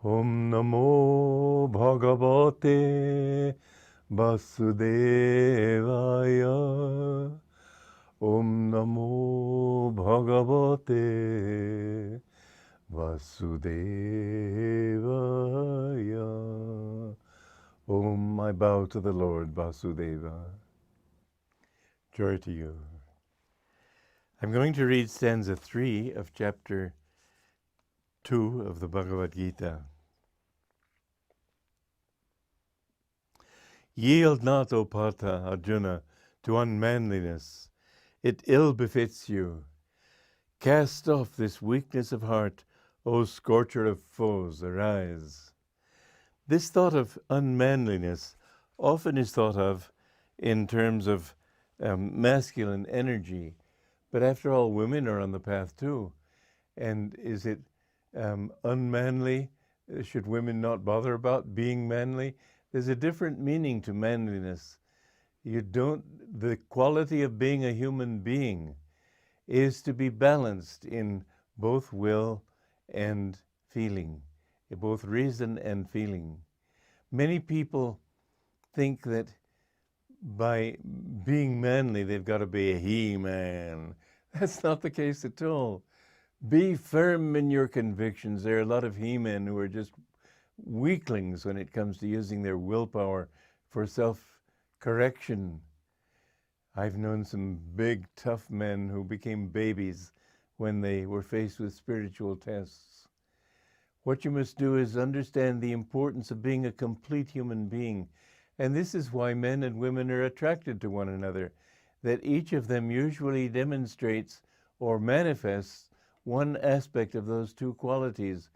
Om Namo Bhagavate Vasudevaya. Om Namo Bhagavate Vasudevaya. Om, I bow to the Lord Vasudeva. Joy to you. I'm going to read stanza 3 of chapter 2 of the Bhagavad Gita. Yield not, O Partha, Arjuna, to unmanliness. It ill befits you. Cast off this weakness of heart, O scorcher of foes, arise. This thought of unmanliness often is thought of in terms of masculine energy. But after all, women are on the path too. And is it unmanly? Should women not bother about being manly? There's a different meaning to manliness. The quality of being a human being is to be balanced in both will and feeling, in both reason and feeling. Many people think that by being manly, they've got to be a he-man. That's not the case at all. Be firm in your convictions. There are a lot of he-men who are just weaklings when it comes to using their willpower for self-correction. I've known some big, tough men who became babies when they were faced with spiritual tests. What you must do is understand the importance of being a complete human being. And this is why men and women are attracted to one another, that each of them usually demonstrates or manifests one aspect of those two qualities,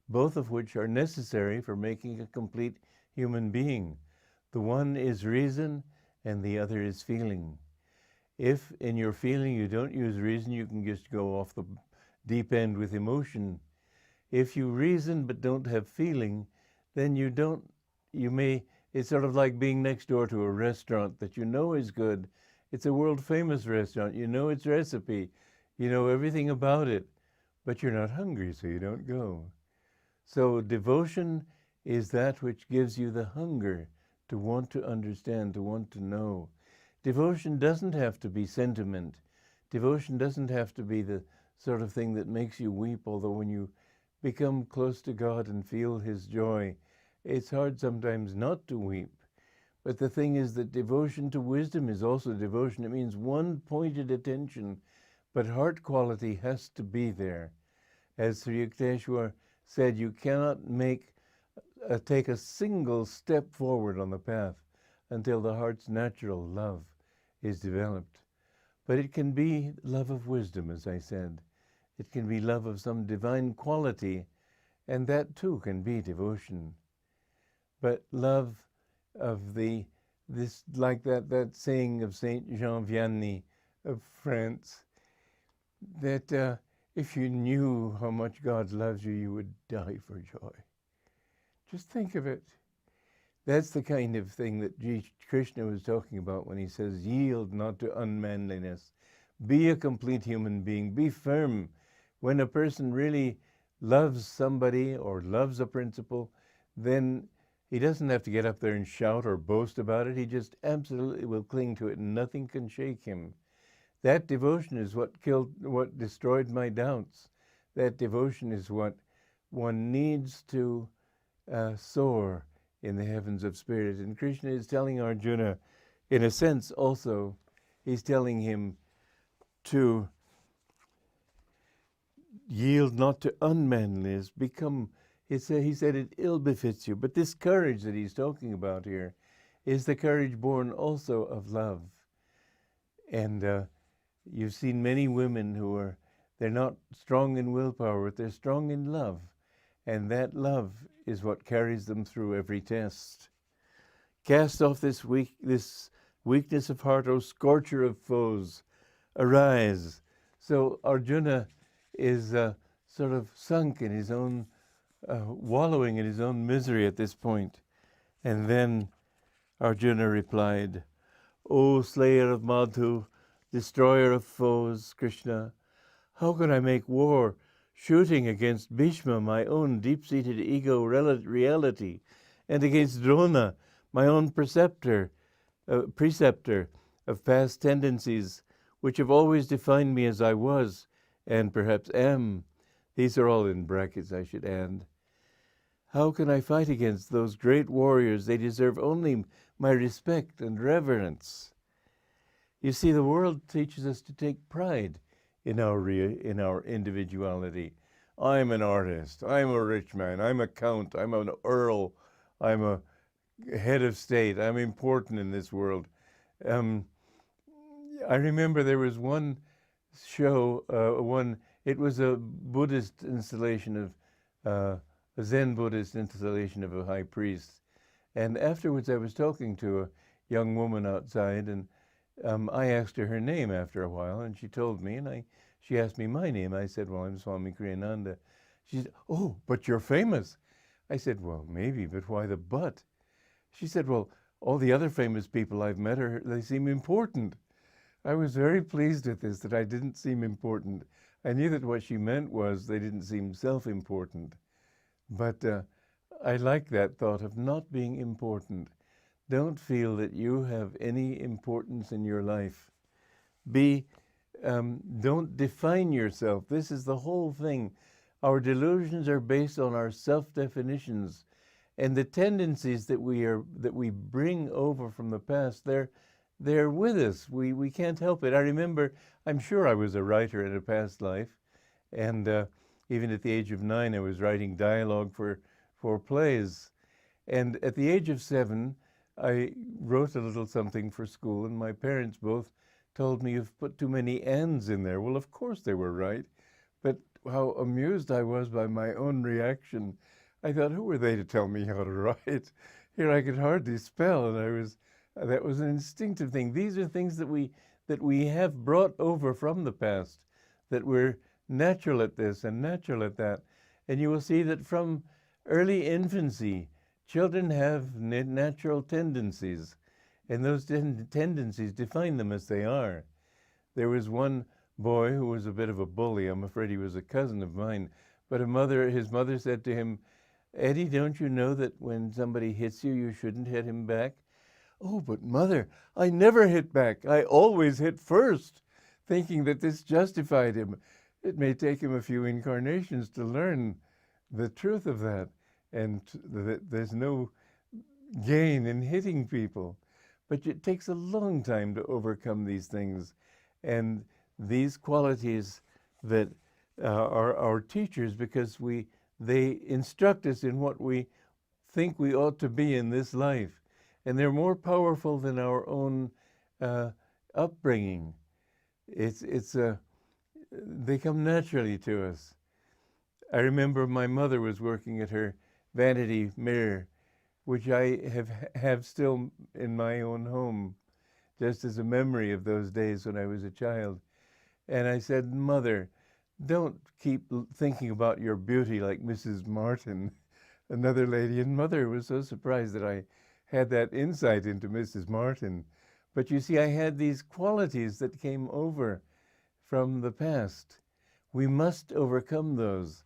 both of which are necessary for making a complete human being. The one is reason and the other is feeling. If in your feeling you don't use reason, you can just go off the deep end with emotion. If you reason but don't have feeling, then it's sort of like being next door to a restaurant that you know is good. It's a world-famous restaurant. You know its recipe. You know everything about it, but you're not hungry, so you don't go. So devotion is that which gives you the hunger to want to understand, to want to know. Devotion doesn't have to be sentiment. Devotion doesn't have to be the sort of thing that makes you weep, although when you become close to God and feel His joy, it's hard sometimes not to weep. But the thing is that devotion to wisdom is also devotion. It means one pointed attention, but heart quality has to be there. As Sri Yukteswar said, you cannot take a single step forward on the path until the heart's natural love is developed. But it can be love of wisdom, as I said. It can be love of some divine quality, and that too can be devotion. But love of like that saying of Saint Jean Vianney of France, that if you knew how much God loves you, you would die for joy. Just think of it. That's the kind of thing that Krishna was talking about when he says, yield not to unmanliness. Be a complete human being. Be firm. When a person really loves somebody or loves a principle, then he doesn't have to get up there and shout or boast about it. He just absolutely will cling to it, and nothing can shake him. That devotion is what destroyed my doubts. That devotion is what one needs to soar in the heavens of spirit. And Krishna is telling Arjuna, in a sense also, he's telling him to yield not to unmanliness, he said it ill befits you. But this courage that he's talking about here is the courage born also of love. And you've seen many women they're not strong in willpower, but they're strong in love. And that love is what carries them through every test. Cast off this weakness of heart, O scorcher of foes, arise. So Arjuna is sort of sunk in his own, wallowing in his own misery at this point. And then Arjuna replied, O slayer of Madhu, destroyer of foes, Krishna, how can I make war shooting against Bhishma, my own deep-seated ego reality, and against Drona, my own preceptor of past tendencies, which have always defined me as I was, and perhaps am. These are all in brackets, I should add. How can I fight against those great warriors? They deserve only my respect and reverence. You see, the world teaches us to take pride in our individuality. I'm an artist, I'm a rich man, I'm a count, I'm an earl, I'm a head of state, I'm important in this world. I remember there was one show, it was a Buddhist installation of, a Zen Buddhist installation of a high priest. And afterwards I was talking to a young woman outside, and I asked her name after a while, and she told me, and she asked me my name. I said, well, I'm Swami Kriyananda. She said, oh, but you're famous. I said, well, maybe, but why the but? She said, well, all the other famous people I've met, they seem important. I was very pleased at this, that I didn't seem important. I knew that what she meant was they didn't seem self-important. But I like that thought of not being important. Don't feel that you have any importance in your life. Don't define yourself. This is the whole thing. Our delusions are based on our self-definitions, and the tendencies that we bring over from the past, they're with us. We can't help it. I remember, I'm sure I was a writer in a past life, and even at the age of 9, I was writing dialogue for plays. And at the age of 7, I wrote a little something for school, and my parents both told me, you've put too many ands in there. Well, of course they were right, but how amused I was by my own reaction. I thought, who were they to tell me how to write? Here I could hardly spell, and that was an instinctive thing. These are things that we have brought over from the past, that we're natural at this and natural at that. And you will see that from early infancy, children have natural tendencies, and those tendencies define them as they are. There was one boy who was a bit of a bully. I'm afraid he was a cousin of mine. But his mother said to him, Eddie, don't you know that when somebody hits you, you shouldn't hit him back? Oh, but mother, I never hit back. I always hit first, thinking that this justified him. It may take him a few incarnations to learn the truth of that, and that there's no gain in hitting people. But it takes a long time to overcome these things. And these qualities that are our teachers, because they instruct us in what we think we ought to be in this life. And they're more powerful than our own upbringing. They come naturally to us. I remember my mother was working at her vanity mirror, which I have still in my own home, just as a memory of those days when I was a child. And I said, Mother, don't keep thinking about your beauty like Mrs. Martin, another lady. And Mother was so surprised that I had that insight into Mrs. Martin. But you see, I had these qualities that came over from the past. We must overcome those.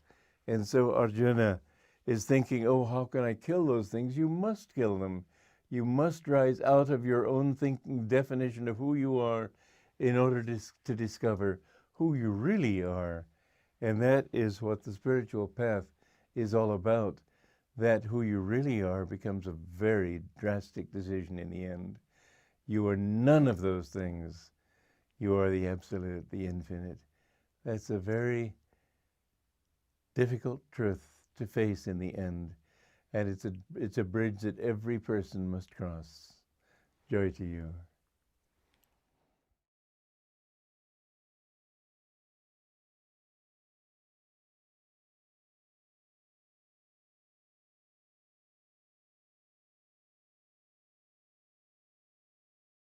And so Arjuna is thinking, oh, how can I kill those things? You must kill them. You must rise out of your own thinking definition of who you are in order to discover who you really are. And that is what the spiritual path is all about. That who you really are becomes a very drastic decision in the end. You are none of those things. You are the absolute, the infinite. That's a very difficult truth to face in the end. And it's a bridge that every person must cross. Joy to you.